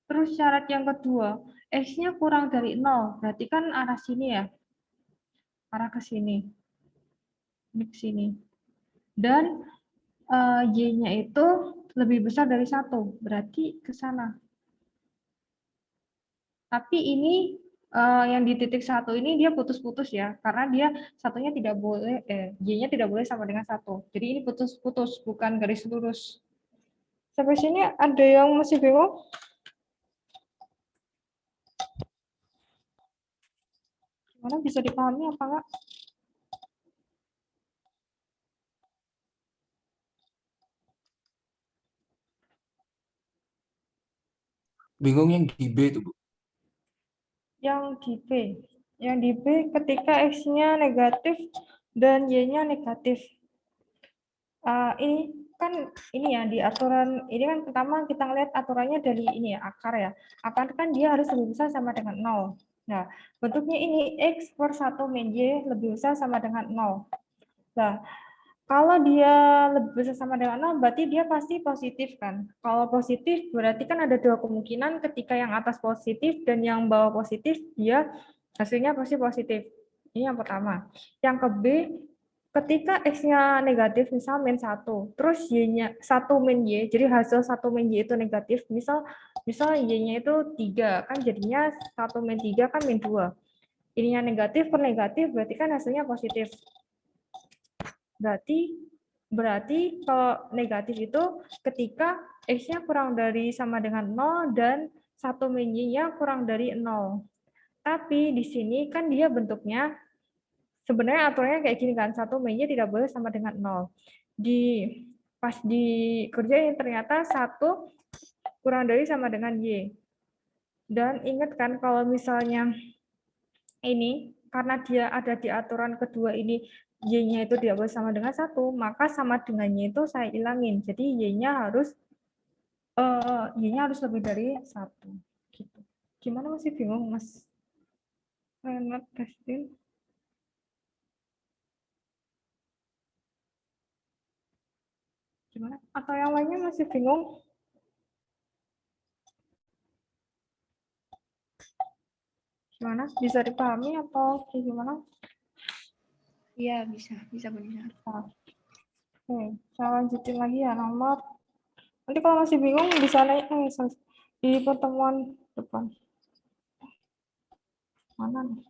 Terus syarat yang kedua, X-nya kurang dari 0, berarti kan arah sini ya. Arah ke sini. Ini ke sini. Dan Y-nya itu lebih besar dari 1, berarti ke sana. Tapi ini yang di titik 1 ini dia putus-putus ya, karena dia satunya tidak boleh, Y-nya tidak boleh sama dengan 1. Jadi ini putus-putus, bukan garis lurus. Sampai sini ada yang masih bingung? Gimana, bisa dipahami apa enggak? Bingung yang di B itu, Bu. Yang di B. Yang di B ketika X-nya negatif dan Y-nya negatif. Ini kan ini ya di aturan, ini kan pertama kita ngeliat aturannya dari ini ya, akar ya. Akar kan dia harus lebih besar sama dengan 0. Nah, bentuknya ini X per 1 min Y lebih besar sama dengan 0. Nah, kalau dia lebih besar sama dengan 0, berarti dia pasti positif kan. Kalau positif, berarti kan ada dua kemungkinan ketika yang atas positif dan yang bawah positif, dia hasilnya pasti positif. Ini yang pertama. Yang ke B, ketika X-nya negatif, misal min 1, terus Y-nya 1 min Y, jadi hasil 1 min Y itu negatif, misal Y-nya itu 3, kan jadinya 1 min 3 kan min 2. Ininya negatif per negatif, berarti kan hasilnya positif. Berarti kalau negatif itu ketika X-nya kurang dari sama dengan 0 dan 1 min Y-nya kurang dari 0. Tapi di sini kan dia bentuknya, sebenarnya aturannya kayak gini kan, 1 min Y tidak boleh sama dengan 0. Pas dikerjain ternyata 1 kurang dari sama dengan Y. Dan ingat kan kalau misalnya ini, karena dia ada di aturan kedua ini, Y-nya itu tidak boleh sama dengan 1, maka sama dengannya itu saya hilangin. Jadi Y-nya harus lebih dari 1. Gitu. Gimana, masih bingung, Mas Renat Testin? Gimana? Atau yang lainnya masih bingung? Gimana? Bisa dipahami atau gimana? Iya, bisa benar. Oke, saya lanjutin lagi ya nomor. Nanti kalau masih bingung bisa naik di pertemuan depan. Mana nih?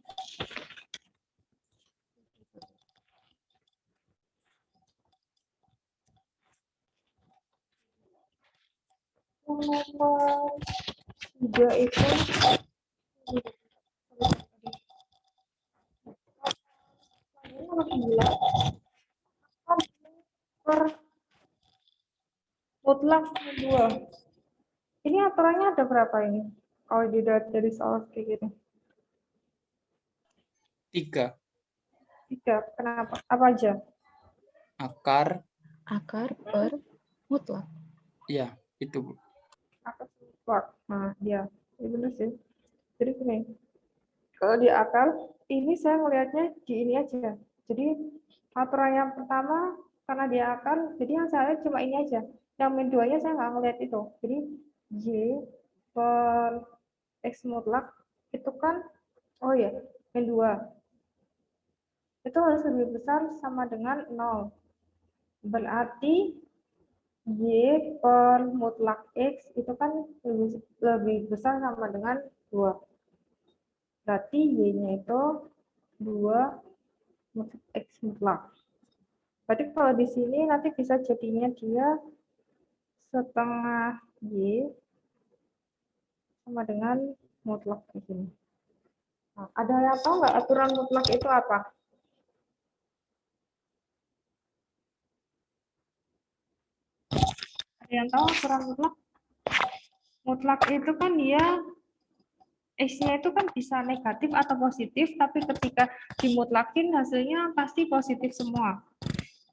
Nomor 3 itu nomor 9 per mutlak 2. Ini aturannya ada berapa ini? Kalau dilihat dari soal kayak gini. 3. 3. Kenapa? Apa aja? Akar, Akar per mutlak. ya itu Bu. Akar mutlak. Nah, ya benar sih. Jadi gini, kalau di akal, ini saya melihatnya di ini aja. Jadi aturan yang pertama, karena dia akal, jadi yang saya lihat cuma ini aja. Yang min 2-nya saya nggak ngelihat itu. Jadi Y per X mutlak itu kan, oh ya, min 2. Itu harus lebih besar sama dengan 0. Berarti Y per mutlak X itu kan lebih besar sama dengan 2. Berarti Y-nya itu 2 X mutlak. Berarti kalau di sini nanti bisa jadinya dia setengah Y sama dengan mutlak di sini. Nah, ada yang tahu nggak aturan mutlak itu apa? Ada yang tahu aturan mutlak? Mutlak itu kan dia X-nya itu kan bisa negatif atau positif, tapi ketika dimutlakin hasilnya pasti positif semua.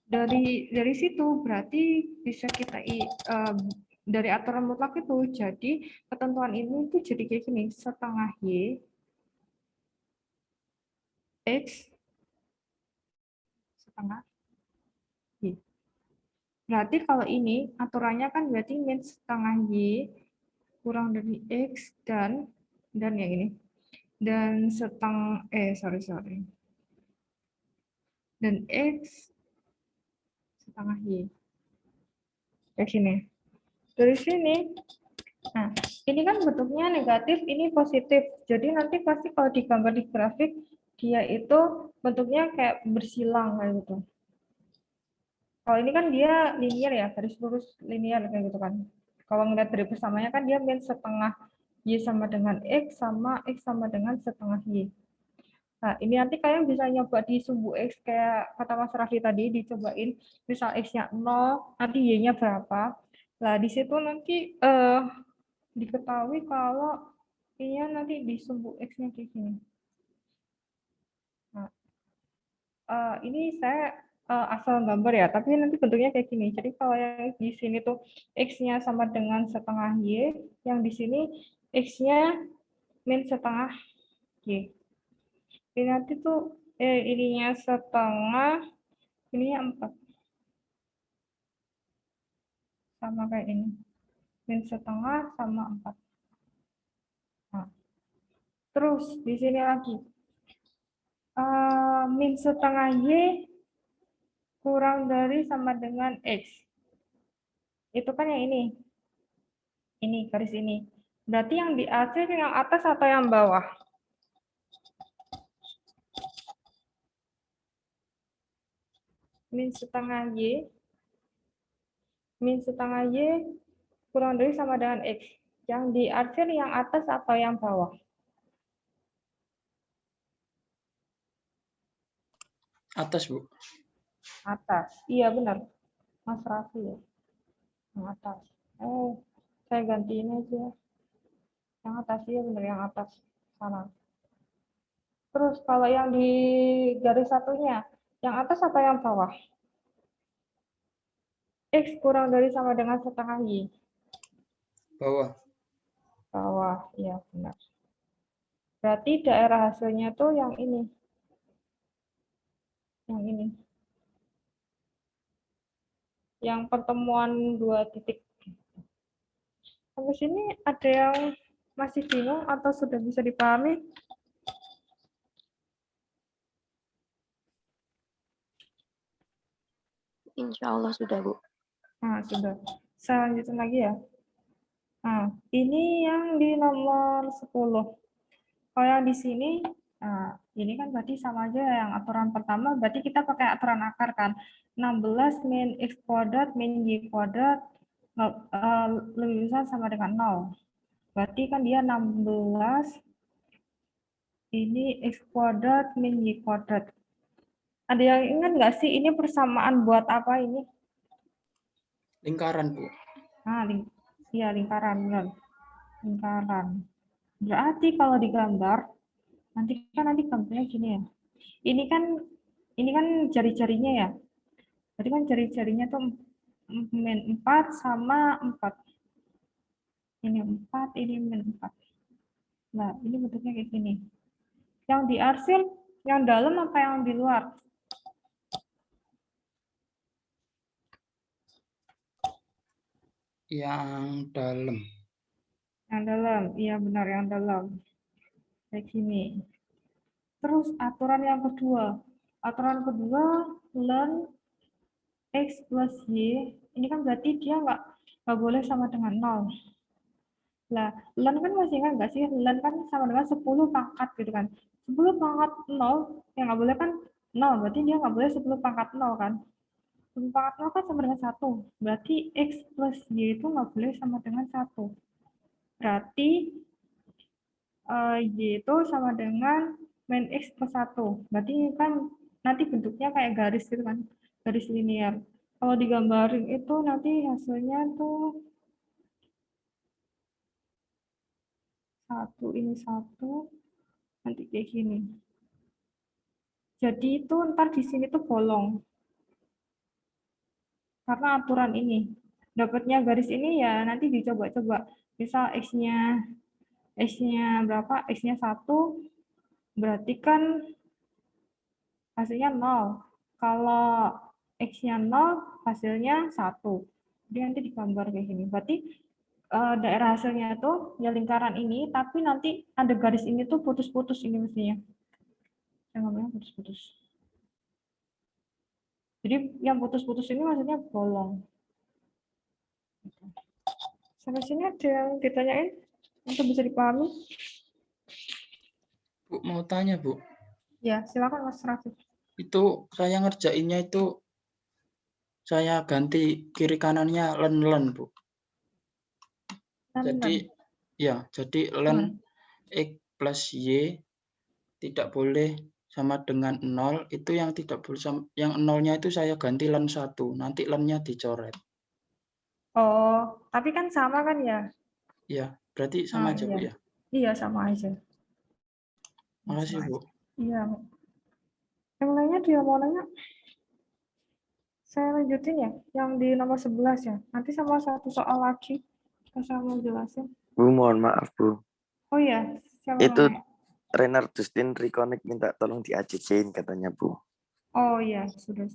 Dari situ berarti bisa kita dari aturan mutlak itu jadi ketentuan ini itu jadi kayak gini, setengah Y X setengah Y. Berarti kalau ini aturannya kan berarti min setengah Y kurang dari X dan yang ini. Dan sorry. Dan X setengah Y. Kayak sini. Dari sini, nah ini kan bentuknya negatif, ini positif. Jadi nanti pasti kalau digambar di grafik, dia itu bentuknya kayak bersilang kayak gitu. Kalau ini kan dia linear ya, garis lurus linear kayak gitu kan. Kalau ngeliat dari persamanya kan dia min setengah Y sama dengan X sama dengan setengah Y. Nah, ini nanti kalian bisa nyoba di sumbu X kayak kata Mas Raffi tadi, dicobain misal X-nya 0, nanti Y-nya berapa. Nah, di situ nanti diketahui kalau Y-nya nanti di sumbu X-nya kayak gini. Nah, ini saya asal gambar ya, tapi nanti bentuknya kayak gini. Jadi kalau yang di sini tuh X-nya sama dengan setengah Y, yang di sini X-nya min setengah Y. Ini nanti tuh ininya setengah, ininya 4. Sama kayak ini. Min setengah sama 4. Nah, terus di sini lagi. Min setengah Y kurang dari sama dengan X. Itu kan yang ini. Ini, garis ini. Berarti yang di AC yang atas atau yang bawah? Min setengah Y kurang dari sama dengan X. Yang diarsir yang atas atau yang bawah? Atas Bu. Atas. Iya benar. Mas Raffi ya. Yang atas. Saya ganti ini aja. Yang atas ya benar yang atas sana. Terus kalau yang di garis satunya, yang atas apa yang bawah? X kurang dari sama dengan setengah Y. Bawah. Bawah, ya benar. Berarti daerah hasilnya tuh yang ini. Yang ini. Yang pertemuan dua titik. Sampai sini ada yang masih bingung atau sudah bisa dipahami? Insya Allah sudah, Bu. Nah, sudah. Saya lanjutin lagi ya. Nah, ini yang di nomor 10. Kalau yang di sini, nah, ini kan berarti sama aja yang aturan pertama, berarti kita pakai aturan akar kan. 16 min X kuadrat min Y kuadrat lebih besar sama dengan 0. Berarti kan dia 16 ini X kuadrat min Y kuadrat. Ada yang ingat nggak sih ini persamaan buat apa ini? Lingkaran, Bu. Nah, iya lingkaran, benar. Lingkaran. Berarti kalau digambar, nanti gambarnya gini ya. Ini kan jari-jarinya ya. Berarti kan jari-jarinya tuh min 4 sama 4. Ini 4, ini min 4. Nah, ini bentuknya kayak gini. Yang diarsil, yang dalam apa yang di luar? Yang dalam. Yang dalam, iya benar yang dalam. Kayak gini. Terus aturan yang kedua. Aturan kedua, ln X plus Y. Ini kan berarti dia nggak boleh sama dengan 0. Nah, ln kan masih ingat nggak sih? Ln kan sama dengan 10 pangkat gitu kan. 10 pangkat 0, yang nggak boleh kan 0. Berarti dia nggak boleh 10 pangkat 0 kan. 10 pangkat 0 kan sama dengan 1. Berarti X plus Y itu nggak boleh sama dengan 1. Berarti Y itu sama dengan min X plus 1. Berarti kan nanti bentuknya kayak garis gitu kan. Garis linear. Kalau digambarin itu nanti hasilnya tuh 1 ini 1, nanti kayak gini. Jadi itu ntar di sini tuh bolong. Karena aturan ini. Dapatnya garis ini ya nanti dicoba-coba. Misal X-nya berapa? X-nya 1, berarti kan hasilnya 0. Kalau X-nya 0, hasilnya 1. Jadi nanti digambar kayak gini. Berarti daerah hasilnya tuh ya lingkaran ini, tapi nanti ada garis ini tuh putus-putus ini mestinya. Saya ngomongnya putus-putus. Jadi yang putus-putus ini maksudnya bolong. Sampai sini ada yang ditanyain untuk bisa dipahami? Bu, mau tanya, Bu. Ya, silakan Mas Rafi. Itu saya ngerjainnya itu saya ganti kiri kanannya len, Bu. Jadi jadi ln X plus Y tidak boleh sama dengan 0, itu yang tidak boleh yang 0-nya itu saya ganti ln 1, nanti ln-nya dicoret. Oh, tapi kan sama kan ya? Ya, berarti sama aja, iya. Bu ya. Iya, sama aja. Makasih, Sama Bu. aja. Iya. Yang lainnya dia mau nanya? Saya lanjutin ya, yang di nomor 11 ya. Nanti sama satu soal lagi, saya mau jelasin. Bu, mohon maaf, Bu. Oh iya, siapa mau Itu nanya? Trainer Dustin Reconnect minta tolong diajakin katanya, Bu. Oh iya, sudah.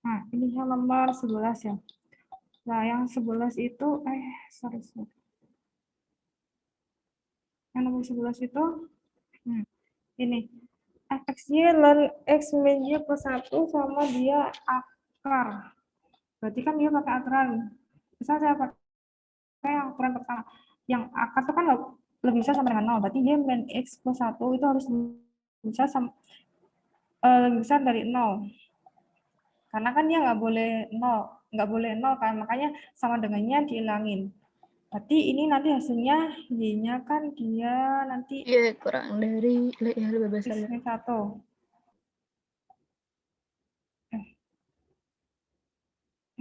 Nah, ini yang nomor 11 ya. Nah, yang 11 itu, sorry. Yang nomor 11 itu, ini. Fx-y ln X min Y plus 1 sama dia akar. Berarti kan dia pakai aturan. Misalnya saya pakai yang aturan pertama. Yang akar itu kan lebih besar sama dengan 0. Berarti dia min X plus 1 itu harus bisa lebih besar dari 0. Karena kan dia nggak boleh 0 kan, makanya sama dengannya dihilangin. Berarti ini nanti hasilnya Y-nya kan dia nanti Iya, kurang dari ya lebih besar. X-nya 1.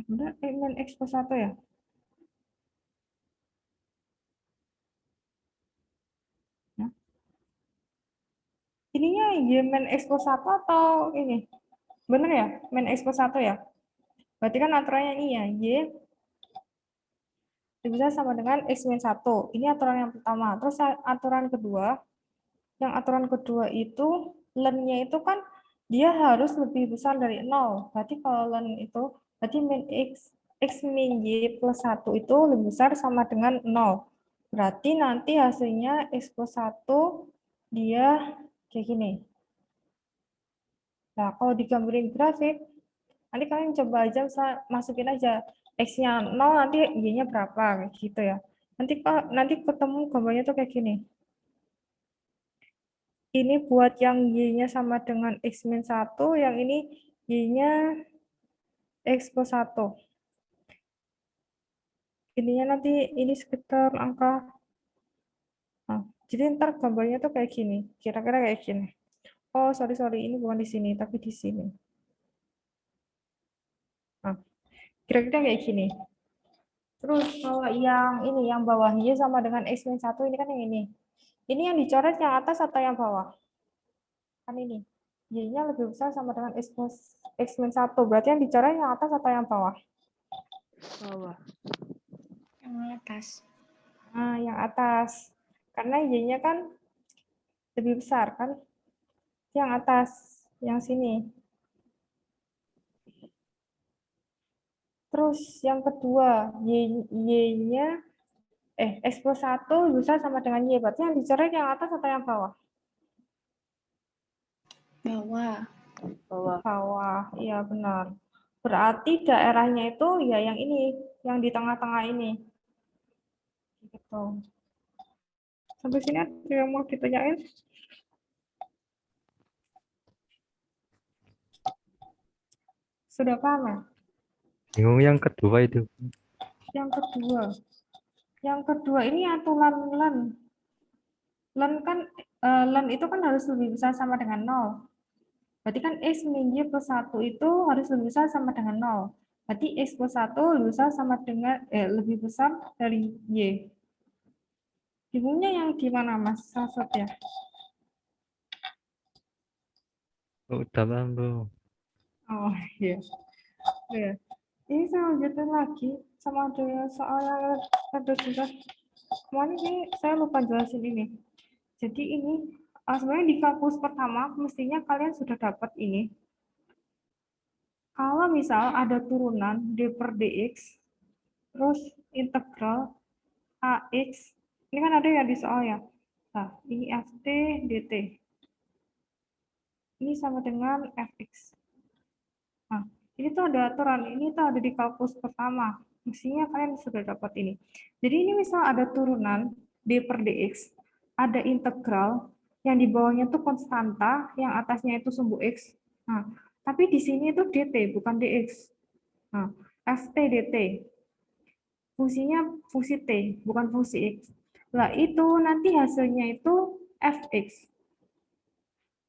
Benar, min X plus 1 ya? Y min X plus 1 atau ini? Bener ya? Min X plus 1 ya? Berarti kan aturannya ini ya, Y bisa sama dengan X min 1. Ini aturan yang pertama. Terus aturan kedua, yang aturan kedua itu, len-nya itu kan dia harus lebih besar dari 0. Berarti kalau len itu, berarti min X min Y plus 1 itu lebih besar sama dengan 0. Berarti nanti hasilnya X plus 1 dia kayak gini. Nah, kalau digambarin grafik, nanti kalian coba aja masukin aja X-nya 0, nanti Y-nya berapa, kayak gitu ya. Nanti ketemu gambarnya tuh kayak gini. Ini buat yang Y-nya sama dengan X min 1, yang ini Y-nya X plus 1. Ininya nanti ini sekitar angka. Nah, jadi ntar gambarnya tuh kayak gini. Kira-kira kayak gini. Oh, sorry, ini bukan di sini, tapi di sini. Nah, kira-kira kayak gini. Terus kalau yang ini, yang bawah Y sama dengan X min 1, ini kan yang ini. Ini yang dicoret yang atas atau yang bawah? Kan ini. Y-nya lebih besar sama dengan X min 1. Berarti yang dicoret yang atas atau yang bawah? Bawah. Yang atas. Nah, yang atas. Karena Y-nya kan lebih besar, kan? Yang atas, yang sini. Terus yang kedua, Y-nya X plus 1 bisa sama dengan Y. Berarti yang dicoret yang atas atau yang bawah? Bawah. Bawah. Bawah, iya benar. Berarti daerahnya itu ya yang ini, yang di tengah-tengah ini. Gitu. Sampai sini ada yang mau ditanyain? Sudah paham ya? Bingung yang kedua itu. Yang kedua ini aturan len. Len kan len itu kan harus lebih besar sama dengan 0. Berarti kan X min Y plus 1 itu harus lebih besar sama dengan 0. Berarti X plus 1 lebih besar sama dengan lebih besar dari Y. Bingungnya yang gimana, Mas Sasot ya? Udah paham, Bu. Oh iya. Iya. Ini saya lanjutin lagi sama ada soal yang ada susah. Kemarin sih saya lupa jelasin ini. Jadi ini sebenarnya di kampus pertama mestinya kalian sudah dapat ini. Kalau misal ada turunan d per dx, terus integral ax, ini kan ada ya di soal ya. Nah, ini ft dt. Ini sama dengan fx. Nah, ini tuh ada aturan, ini tuh ada di kalkulus pertama. Mestinya kalian sudah dapat ini. Jadi ini misal ada turunan d per dx, ada integral, yang di bawahnya tuh konstanta, yang atasnya itu sumbu x. Nah, tapi di sini itu dt, bukan dx. Nah, ft dt. Fungsinya fungsi t, bukan fungsi x. Nah, itu nanti hasilnya itu fx.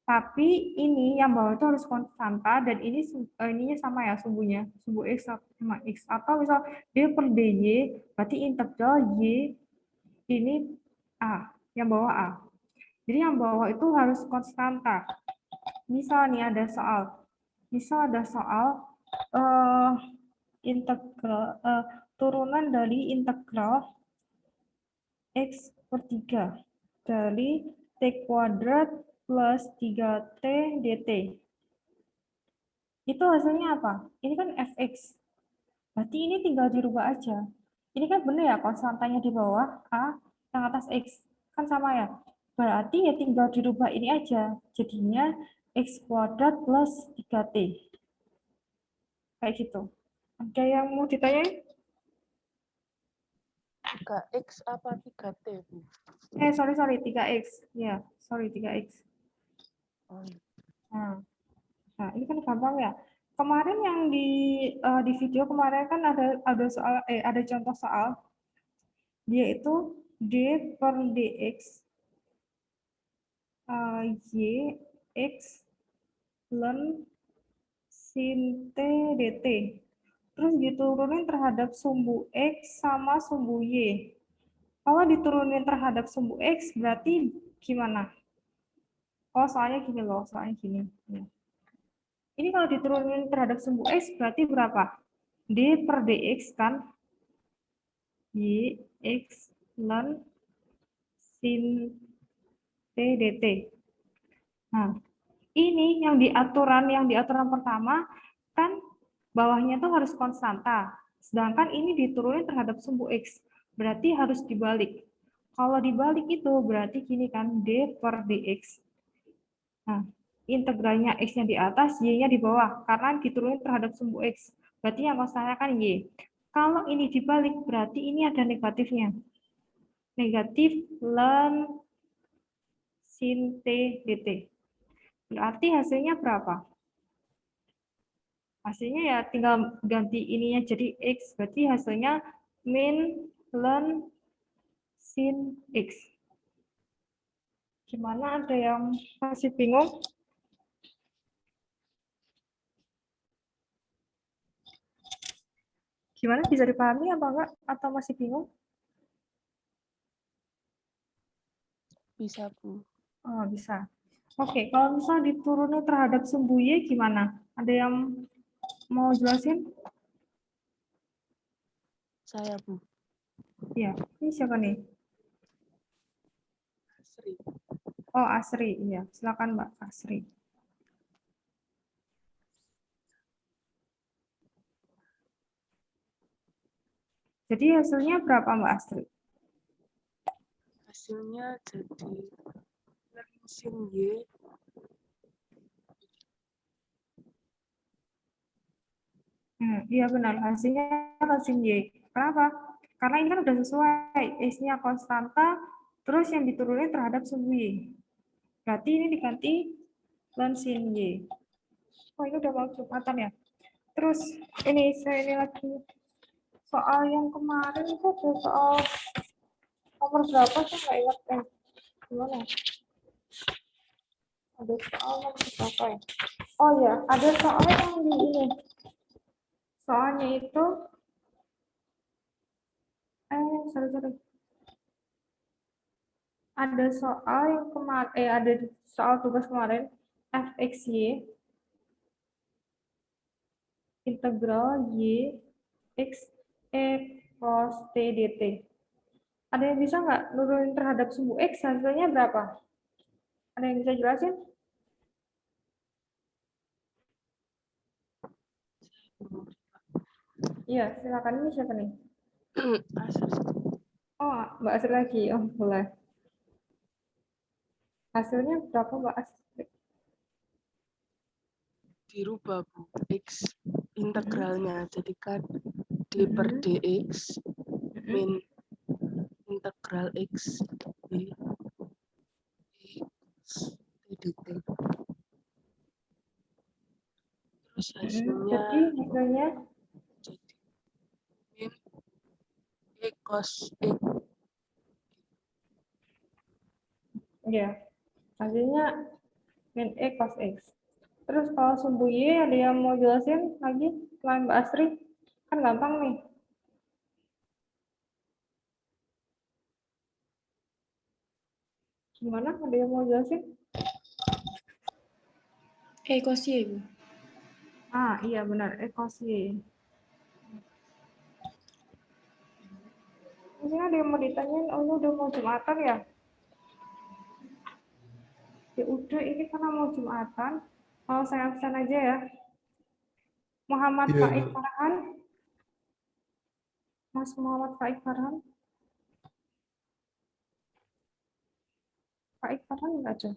Tapi ini yang bawah itu harus konstanta dan ini ininya sama ya sumbunya, sumbu x sama x, atau misal d per dy berarti integral y ini a, yang bawah a. Jadi yang bawah itu harus konstanta. Misal nih ada soal integral turunan dari integral x per 3 dari t kuadrat plus 3t dt. Itu hasilnya apa? Ini kan fx. Berarti ini tinggal dirubah aja. Ini kan benar ya konstantanya di bawah a, yang atas x. Kan sama ya? Berarti ya tinggal dirubah ini aja. Jadinya x kuadrat plus 3t. Kayak gitu. Ada yang mau ditanyain? 3x apa 3t, Bu? Sorry, 3x. Ya, sorry, 3x. Oh, iya. Nah, ini kan gampang ya. Kemarin yang di video kemarin kan ada soal ada contoh soal. Dia itu d per dx y x ln sin t dt. Terus diturunin terhadap sumbu x sama sumbu y. Kalau diturunin terhadap sumbu x berarti gimana? Oh, soalnya gini loh, soalnya gini. Ya. Ini kalau diturunin terhadap sumbu X berarti berapa? D per dx kan? Y, X, ln sin T dt. Nah, ini yang di aturan pertama kan bawahnya tuh harus konstanta. Sedangkan ini diturunin terhadap sumbu X. Berarti harus dibalik. Kalau dibalik itu berarti gini kan, D per dx. Nah, integralnya X-nya di atas, Y-nya di bawah. Karena diturunin terhadap sumbu X. Berarti yang konstanta kan Y. Kalau ini dibalik, berarti ini ada negatifnya. Negatif ln sin T dt. Berarti hasilnya berapa? Hasilnya ya tinggal ganti ininya jadi X. Berarti hasilnya min ln sin X. Gimana, ada yang masih bingung? Gimana, bisa dipahami apa enggak? Atau masih bingung? Bisa, Bu. Oh, bisa. Oke, kalau misalnya diturunin terhadap sumbu Y gimana? Ada yang mau jelasin? Saya, Bu. Ya, ini siapa nih? Asri. Oh, Asri. Iya, silakan Mbak Asri. Jadi hasilnya berapa Mbak Asri? Hasilnya jadi ln sin Y. Iya benar, hasilnya sin Y. Kenapa? Karena ini kan udah sesuai, X-nya konstanta, terus yang diturunin terhadap sumbu Y. Berarti ini diganti ln sin Y. Oh, ini udah mau Jumatan ya? Terus ini lagi soal yang kemarin itu ada soal nomor berapa sih, nggak ingat gimana? Ada soal nomor berapa ya? Oh ya, ada soal yang di ini. Soalnya itu sorry. Ada soal yang kemarin ada soal tugas kemarin fxy integral y x cos t dt. Ada yang bisa nggak nurunin terhadap sumbu x, hasilnya berapa? Ada yang bisa jelasin? Iya, silakan. Ini siapa nih? Asri. Oh, Mbak Asri lagi. Oh, boleh. Hasilnya berapa, Mbak Asri? Dirubah, Bu. X integralnya jadikan D per dx min integral X di X dt. Terus hasilnya Jadi hasilnya jadi min E cos X. ya, hasilnya min E cos X. Terus kalau sumbu Y ada yang mau jelasin lagi selain Mbak Asri? Kan gampang nih. Gimana? Ada yang mau jelasin? cos Y, Bu. Ah, iya benar, E cos Y. Mungkin ada yang mau ditanyain, oh ini udah mau Jumatan ya? Ya udah, ini karena mau Jumatan, kalau saya absen aja ya. Muhammad Iya, Faik Bu. Farhan. Mas Muhammad Faik Farhan. Faik Farhan enggak, Cok?